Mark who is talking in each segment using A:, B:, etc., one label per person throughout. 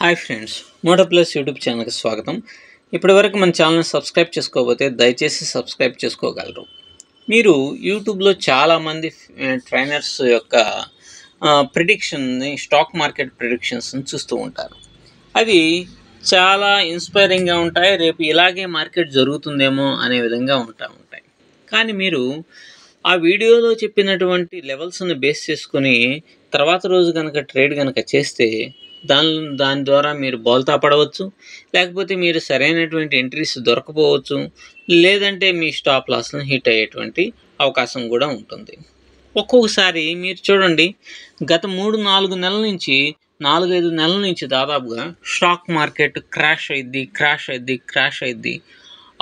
A: Hi friends, Moto Plus YouTube ఛానల్కి స్వాగతం. ఇప్పటివరకు మన ఛానల్ని సబ్స్క్రైబ్ చేసుకోకపోతే దయచేసి సబ్స్క్రైబ్ చేసుకోగలరు. మీరు యూట్యూబ్లో చాలామంది ట్రైనర్స్ యొక్క ప్రిడిక్షన్ని, స్టాక్ మార్కెట్ ప్రిడిక్షన్స్ని చూస్తూ ఉంటారు. అవి చాలా ఇన్స్పైరింగ్గా ఉంటాయి. రేపు ఇలాగే మార్కెట్ జరుగుతుందేమో అనే విధంగా ఉంటాయి. కానీ మీరు ఆ వీడియోలో చెప్పినటువంటి లెవెల్స్ని బేస్ చేసుకొని తర్వాత రోజు కనుక ట్రేడ్ కనుక చేస్తే దాని ద్వారా మీరు బోల్తా పడవచ్చు, లేకపోతే మీరు సరైనటువంటి ఎంట్రీస్ దొరకపోవచ్చు, లేదంటే మీ స్టాప్ లాస్ని హిట్ అయ్యేటువంటి అవకాశం కూడా ఉంటుంది. ఒక్కొక్కసారి మీరు చూడండి, గత 3-4 నెలల నుంచి 4-5 నెలల నుంచి దాదాపుగా స్టాక్ మార్కెట్ క్రాష్ అయింది,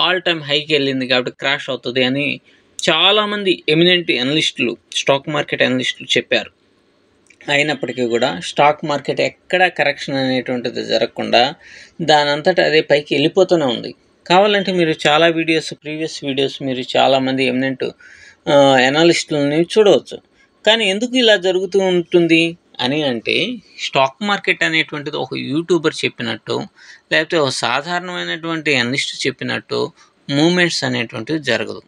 A: ఆల్ టైమ్ హైకి వెళ్ళింది కాబట్టి క్రాష్ అవుతుంది అని చాలామంది ఎమినెంట్ అనలిస్టులు, స్టాక్ మార్కెట్ అనలిస్టులు చెప్పారు. అయినప్పటికీ కూడా స్టాక్ మార్కెట్ ఎక్కడా కరెక్షన్ అనేటువంటిది జరగకుండా దానంతటా అదే పైకి వెళ్ళిపోతూనే ఉంది. కావాలంటే మీరు చాలా ప్రీవియస్ వీడియోస్ మీరు చాలామంది ఎమినెంట్ అనలిస్టులని చూడవచ్చు. కానీ ఎందుకు ఇలా జరుగుతూ ఉంటుంది అని అంటే, స్టాక్ మార్కెట్ అనేటువంటిది ఒక యూట్యూబర్ చెప్పినట్టు, లేకపోతే ఒక సాధారణమైనటువంటి అనలిస్ట్ చెప్పినట్టు మూమెంట్స్ అనేటువంటివి జరగదు.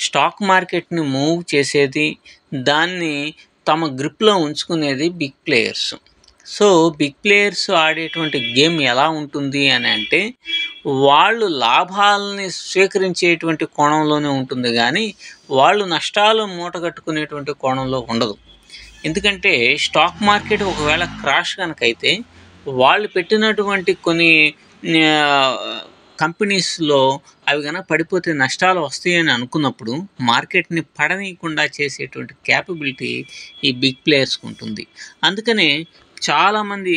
A: స్టాక్ మార్కెట్ని మూవ్ చేసేది, దాన్ని తమ గ్రిప్లో ఉంచుకునేది big players. So big players ఆడేటువంటి గేమ్ ఎలా ఉంటుంది అని అంటే, వాళ్ళు లాభాలని స్వీకరించేటువంటి కోణంలోనే ఉంటుంది, కానీ వాళ్ళు నష్టాలు మూటగట్టుకునేటువంటి కోణంలో ఉండదు. ఎందుకంటే స్టాక్ మార్కెట్ ఒకవేళ క్రాష్ కనుక అయితే, వాళ్ళు పెట్టినటువంటి కొన్ని కంపెనీస్లో అవి కనుక పడిపోతే నష్టాలు వస్తాయని అనుకున్నప్పుడు మార్కెట్ని పడనీయకుండా చేసేటువంటి క్యాపబిలిటీ ఈ బిగ్ ప్లేయర్స్కి ఉంటుంది. అందుకనే చాలామంది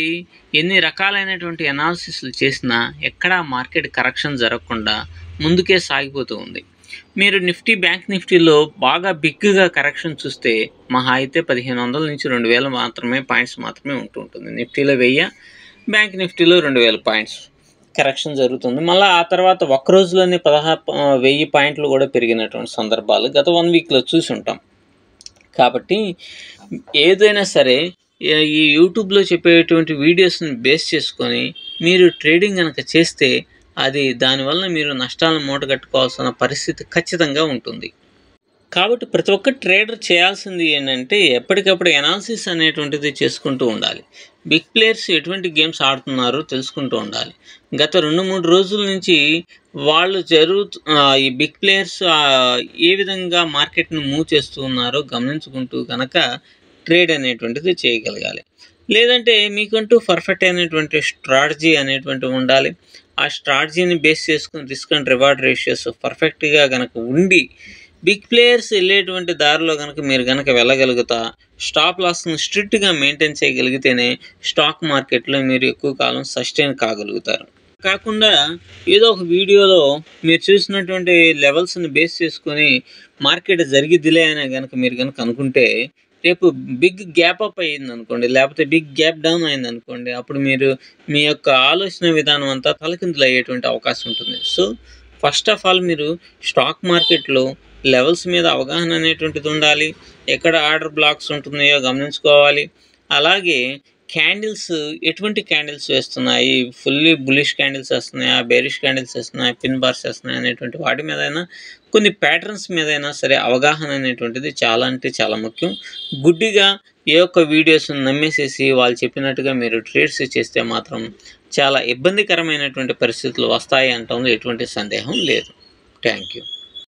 A: ఎన్ని రకాలైనటువంటి అనాలిసిస్లు చేసినా ఎక్కడా మార్కెట్ కరెక్షన్ జరగకుండా ముందుకే సాగిపోతూ ఉంది. మీరు బ్యాంక్ నిఫ్టీలో బాగా బిగ్గా కరెక్షన్ చూస్తే మహా అయితే 1500 నుంచి 2000 మాత్రమే పాయింట్స్ మాత్రమే ఉంటుంది. నిఫ్టీలో 1000, బ్యాంక్ నిఫ్టీలో 2000 పాయింట్స్ కరెక్షన్ జరుగుతుంది. మళ్ళీ ఆ తర్వాత ఒక్క రోజులోనే 1000 పాయింట్లు కూడా పెరిగినటువంటి సందర్భాలు గత 1 వీక్లో చూసి ఉంటాం. కాబట్టి ఏదైనా సరే ఈ యూట్యూబ్లో చెప్పేటువంటి వీడియోస్ని బేస్ చేసుకొని మీరు ట్రేడింగ్ కనుక చేస్తే అది దానివల్ల మీరు నష్టాలను మూటగట్టుకోవాల్సిన పరిస్థితి ఖచ్చితంగా ఉంటుంది. కాబట్టి ప్రతి ఒక్క ట్రేడర్ చేయాల్సింది ఏంటంటే, ఎప్పటికప్పుడు అనాలిసిస్ అనేటువంటిది చేసుకుంటూ ఉండాలి. బిగ్ ప్లేయర్స్ ఎటువంటి గేమ్స్ ఆడుతున్నారో తెలుసుకుంటూ ఉండాలి. గత 2-3 రోజుల నుంచి వాళ్ళు ఈ బిగ్ ప్లేయర్స్ ఏ విధంగా మార్కెట్ను మూవ్ చేస్తూ ఉన్నారో గమనించుకుంటూ కనుక ట్రేడ్ అనేటువంటిది చేయగలగాలి. లేదంటే మీకంటూ పర్ఫెక్ట్ అయినటువంటి స్ట్రాటజీ అనేటువంటివి ఉండాలి. ఆ స్ట్రాటజీని బేస్ చేసుకుని రిస్క్ అండ్ రివార్డ్ రేషియోస్ పర్ఫెక్ట్గా కనుక ఉండి, బిగ్ ప్లేయర్స్ వెళ్ళేటువంటి దారిలో కనుక మీరు కనుక వెళ్ళగలుగుతా, స్టాప్ లాస్ను స్ట్రిక్ట్గా మెయింటైన్ చేయగలిగితేనే స్టాక్ మార్కెట్లో మీరు ఎక్కువ కాలం సస్టైన్ కాగలుగుతారు. కాకుండా ఏదో ఒక వీడియోలో మీరు చూసినటువంటి లెవెల్స్ని బేస్ చేసుకొని మార్కెట్ జరిగిద్దిలే అని కనుక మీరు కనుక అనుకుంటే, రేపు బిగ్ గ్యాప్ అప్ అయ్యింది అనుకోండి, లేకపోతే బిగ్ గ్యాప్ డౌన్ అయింది అనుకోండి, అప్పుడు మీరు మీ యొక్క ఆలోచన విధానం అంతా తలకిందులు అయ్యేటువంటి అవకాశం ఉంటుంది. సో ఫస్ట్ ఆఫ్ ఆల్ మీరు స్టాక్ మార్కెట్లో లెవెల్స్ మీద అవగాహన అనేటువంటిది ఉండాలి. ఎక్కడ ఆర్డర్ బ్లాక్స్ ఉంటున్నాయో గమనించుకోవాలి. అలాగే క్యాండిల్స్, ఎటువంటి క్యాండిల్స్ వేస్తున్నాయి, ఫుల్లీ బులిష్ క్యాండిల్స్ వేస్తున్నాయా, బేరిష్ క్యాండిల్స్ వేస్తున్నాయా, పిన్ బార్స్ వేస్తున్నాయి అనేటువంటి వాటి మీదైనా, కొన్ని ప్యాటర్న్స్ మీదైనా సరే అవగాహన అనేటువంటిది చాలా అంటే చాలా ముఖ్యం. గుడ్డిగా ఏ ఒక్క వీడియోస్ని నమ్మేసేసి వాళ్ళు చెప్పినట్టుగా మీరు ట్రేడ్స్ చేస్తే మాత్రం చాలా ఇబ్బందికరమైనటువంటి పరిస్థితులు వస్తాయి అనటంలో ఎటువంటి సందేహం లేదు. Thank you.